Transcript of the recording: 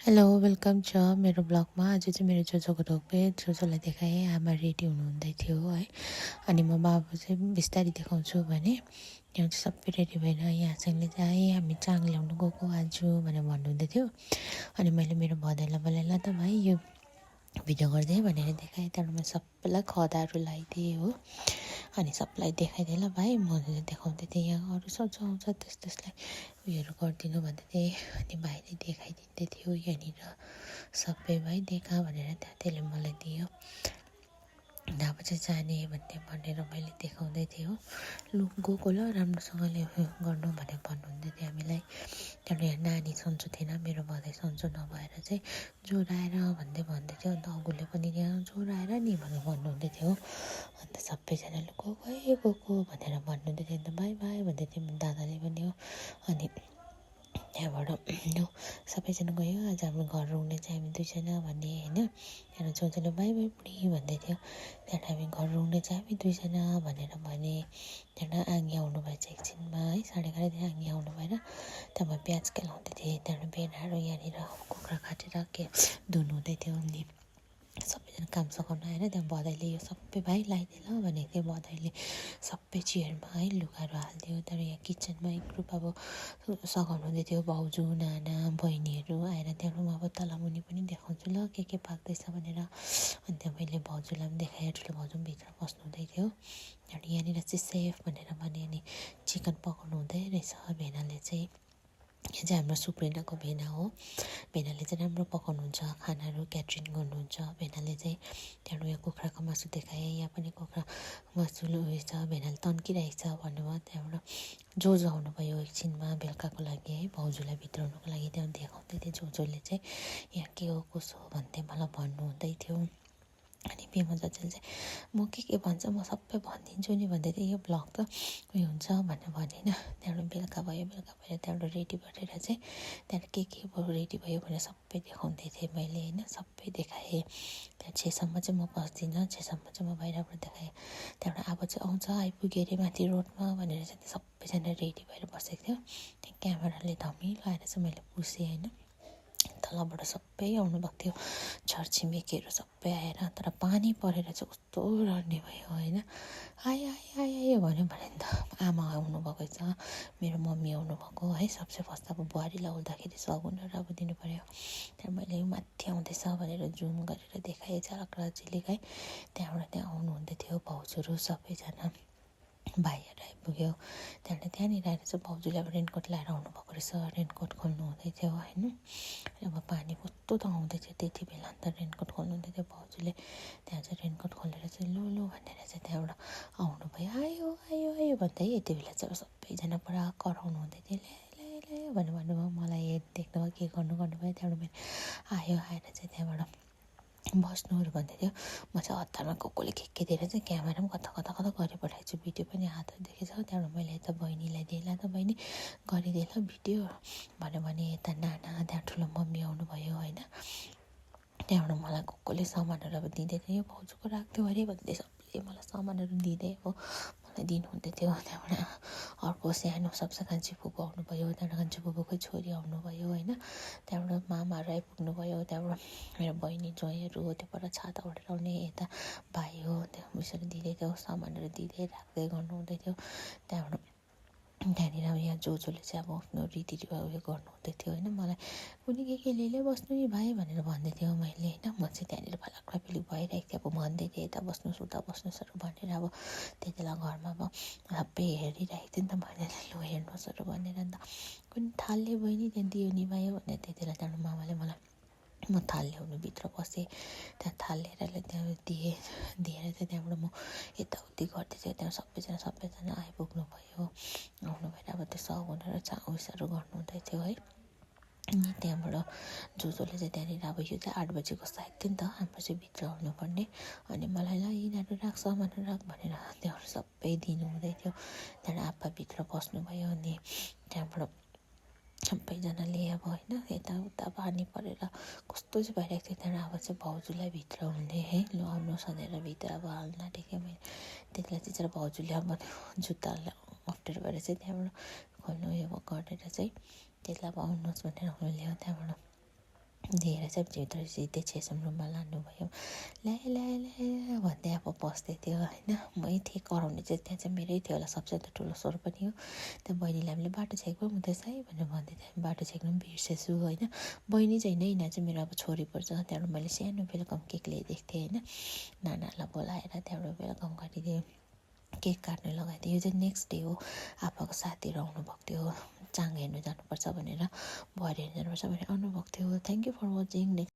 Hello welcome छ मेरो ब्लगमा। आज चाहिँ मेरो जोजोको ढोकपे जोजोलाई देखाएँ। आमा रेडी हुनुहुँदै थियो है। अनि म बाबु चाहिँ बिस्तारी देखाउँछु भने त्यो चाहिँ सबै रेडी भएर यहाँसँगले चाहिँ हामी चाङ ल्याउनु गएको आज भनेर भन्नुहुँदै थियो। अनि मैले मेरो भदैलाई बोलाएँ ल त भाइ यो भिडियो गरिदिएँ भनेर देखाएँ। त्यहाँबाट मैले सबैलाई खदाहरू लगाइदिएँ हो। अनि सबलाई देखाइदिएँ ल भाइ म देखाउँदै थिएँ यहाँ अरू सजाउँछ त्यसलाई उयोहरू गरिदिनु भन्दै थिएँ। अनि भाइले देखाइदिँदै थियो यहाँनिर सबै भाइ देखा भनेर त्यसले मलाई दियो। अब चाहिँ जाने भनेर मैले देखाउँदै थिएँ हो। लु गएको ल राम्रोसँगले गर्नु भनेर भन्नुहुँदै थियो हामीलाई। त्यहाँबाट यहाँ नानी सन्चो थिएन मेरो भदै सन्चो नभएर चाहिँ जोराएर भन्दै थियो। अन्त अगुले पनि यहाँ जोराएर नि भनेर भन्नुहुँदै थियो। अन्त सबैजनाले गएको भनेर भन्नुहुँदै थियो। अन्त बाई बाई भन्दै थियो दादाले पनि हो। अनि त्यहाँबाट सबैजना गयो। आज हाम्रो घर रुँग्ने चाहिँ हामी दुईजना भन्ने होइन। त्यहाँबाट जोजोले बाई बाई बुढी भन्दै थियो। त्यहाँबाट हामी घर रुँग्ने चाहिँ हामी दुईजना भनेर भने। त्यहाँबाट आङ्गी आउनु भएछ एकछिनमा है 11:30 आङ्गी आउनु भएर त्यहाँबाट प्याज केलाउँदै थिएँ। त्यहाँबाट बेनाहरू यहाँनिर कुखुरा काटेर के धुनुहुँदै थियो। अनि सबैजना काम सघाउनु आएर त्यहाँ भदैले यो सबै भाइ लगाइदिए ल भनेको थियो। भदैले सबै चेयरमा है लुगाहरू हालिदियो। तर यहाँ किचनमा एक ग्रुप अब सघाउनु हुँदै थियो। भाउजू नाना बहिनीहरू आएर त्यहाँ अब तलमुनि पनि देखाउँछु ल के पाक्दैछ भनेर। अनि त्यहाँ मैले भाउजूलाई पनि देखाएँ। ठुलो भाउजू पनि भित्र बस्नुहुँदै थियो। अनि यहाँनिर चाहिँ सेफ भनेर भने अनि चिकन पकाउनु हुँदै रहेछ भेनाले चाहिँ। यो चाहिँ हाम्रो सुप्रिनाको भेना हो। भेनाले चाहिँ राम्रो पकाउनुहुन्छ खानाहरू क्याटरिङ गर्नुहुन्छ भेनाले चाहिँ। त्यहाँबाट यहाँ कुखुराको मासु देखाएँ। यहाँ पनि कुखुरा मासु उयो छ भेनाले तन्किरहेको छ भन्नुभयो। त्यहाँबाट जोजो आउनुभयो एकछिनमा बेलुकाको लागि है भाउजूलाई भित्राउनुको लागि। त्यहाँ देखाउँदै थियो जोजोले चाहिँ यहाँ के हो कसो हो भन्दै मलाई भन्नुहुँदै थियो। अनि पेमा जजले चाहिँ म के भन्छ म सबै भनिदिन्छु नि भन्दै थियो। यो ब्लग त उयो हुन्छ भनेर भनेन। त्यहाँबाट बेलुका भयो त्यहाँबाट रेडी गरेर चाहिँ त्यहाँबाट के रेडी भयो भनेर सबै देखाउँदै थिएँ मैले होइन। सबै देखाएँ। त्यहाँ 6सम्म चाहिँ म बस्दिनँ 6सम्म चाहिँ म बाहिरबाट देखाएँ। त्यहाँबाट अब चाहिँ आउँछ आइपुग्यो अरे माथि रोडमा भनेर चाहिँ सबैजना रेडी भएर बसेको थियो। त्यहाँ क्यामेराले धमिलो आएर चाहिँ मैले पुसेँ होइन। तलबाट सबै आउनुभएको थियो छरछिमेकीहरू सबै आएर। तर पानी परेर चाहिँ कस्तो डर्ने भयो होइन। आयो भन्यो भने त आमा आउनुभएको छ मेरो मम्मी आउनुभएको है। सबसे फर्स्ट अब बुहारीलाई आउँदाखेरि सगुनहरू अब दिनु पऱ्यो। त्यहाँ मैले माथि आउँदैछ भनेर जुम गरेर देखाएँ झलक झिलिक है। त्यहाँबाट त्यहाँ आउनुहुँदै थियो भाउजूहरू सबैजना भाइहरू आइपुग्यो। त्यहाँबाट त्यहाँनिर आएर चाहिँ भाउजूले अब रेनकोट लगाएर आउनुभएको रहेछ। रेनकोट खोल्नु हुँदै थियो होइन। अब पानी कस्तो त आउँदै थियो त्यति बेला। अन्त रेनकोट खोल्नु हुँदै थियो भाउजूले। त्यहाँ चाहिँ रेनकोट खोलेर चाहिँ लु भनेर चाहिँ त्यहाँबाट आउनुभयो। आयो भन्दै यति बेला चाहिँ अब सबैजना पुरा कराउनु हुँदै थियो। ले भन्नुभयो। मलाई देख्नुभयो के गर्नुभयो। त्यहाँबाट मैले आएर चाहिँ त्यहाँबाट बस्नुहरू भन्दै थियो। म चाहिँ हतारमा कसले के दिएर चाहिँ क्यामेरा पनि कता गरी पठाएछु। भिडियो पनि हातहरू देखेछ। त्यहाँबाट मैले यता बहिनीलाई दिएँ ल त बहिनी गरिदिएँ ल भिडियो भन्यो भने यता नाना त्यहाँ ठुलो मम्मी आउनुभयो होइन। त्यहाँबाट मलाई कसले सामानहरू अब दिँदै थियो। यो भाउजूको राख्थ्यो अरे भन्दै सबले मलाई सामानहरू दिँदै अब मलाई दिनुहुँदै थियो। त्यहाँबाट अर्को सानो सबसे कान्छी फुपू आउनुभयो। त्यहाँबाट कान्छी फुपूकै छोरी आउनुभयो होइन। त्यहाँबाट मामाहरू आइपुग्नु भयो। त्यहाँबाट मेरो बहिनी ज्वाइँहरू हो त्यो पर छाता ओढेर आउने यता भाइ हो त्यो उयोहरू दिँदै थियो सामानहरू दिँदै राख्दै गर्नुहुँदै थियो। त्यहाँनिर अब यहाँ जोजोले चाहिँ अब आफ्नो रीतिरिवाज उयो गर्नुहुँदै थियो होइन। मलाई कुनै के लिएर बस्नु नि भाइ भनेर भन्दै थियो मैले होइन। म चाहिँ त्यहाँनिर फलाक्रापिली भइरहेको थिएँ अब भन्दै थिएँ यता बस्नुहोस् उता बस्नुहोस्हरू भनेर। अब त्यति बेला घरमा अब सबै हेरिरहेको थियो नि त मैले लु हेर्नुहोस्हरू भनेर। अन्त कुनै थाल्ने बहिनी त्यहाँ दियो नि भाइ भनेर त्यति बेला त्यहाँबाट मामाले मलाई म थाल ल्याउनु भित्र पसेँ। त्यहाँ थाल लिएर त्यहाँ दिएर चाहिँ त्यहाँबाट म यताउति गर्दै थिएँ। त्यहाँ सबैजना आइपुग्नु भयो। आउनु भएर अब त्यो सगुनहरू उयोहरू गर्नुहुँदै थियो है। अनि त्यहाँबाट जोजोले चाहिँ त्यहाँनिर अब यो चाहिँ 8 बजीको सायद थियो नि त हाम्रो चाहिँ भित्र आउनुपर्ने। अनि मलाई ल यिनीहरू राख सामानहरू राख भनेर त्योहरू सबै दिनुहुँदै थियो। त्यहाँबाट आप्पा भित्र बस्नुभयो। अनि त्यहाँबाट सबैजनाले अब होइन यताउता पानी परेर कस्तो चाहिँ भइरहेको थियो। त्यहाँबाट अब चाहिँ भाउजूलाई भित्र हुने है लु आउनुहोस् भनेर भित्र अब हाल्न टेकेँ मैले। त्यति बेला चाहिँ भाउजूले अब जुत्ता अप्ठ्यारो भएर चाहिँ त्यहाँबाट खोल्नु उयो गरेर चाहिँ त्यति बेला अब आउनुहोस् भनेर ल्यायो। त्यहाँबाट दिएर चाहिँ भित्र सिधै छेसम रुममा लानुभयो। ल्याए ल्याए ल्याए भन्दै अब बस्दै थियो होइन। मै थिएँ कराउने चाहिँ, त्यहाँ चाहिँ मेरै थियो होला सबैभन्दा ठुलो स्वर पनि हो। त्यहाँ बहिनीलाई हामीले बाटो छेक्नु हुँदैछ है भनेर भन्दै थिएँ। बाटो छेक्नु पनि बिर्सेछु होइन। बहिनी चाहिँ होइन, यिनीहरू चाहिँ मेरो अब छोरी पर्छ। त्यहाँबाट मैले सानो वेलकम केक ल्याइदिएको थिएँ होइन। नानाहरूलाई बोलाएर त्यहाँबाट वेलकम गरिदिएँ, केक काट्नु लगाइदिएँ। यो चाहिँ नेक्स्ट डे हो, आप्पाको साथीहरू आउनुभएको थियो, चाङ हेर्नु जानुपर्छ भनेर, भरे हेर्नु जानुपर्छ भनेर आउनुभएको थियो। Thank you for watching.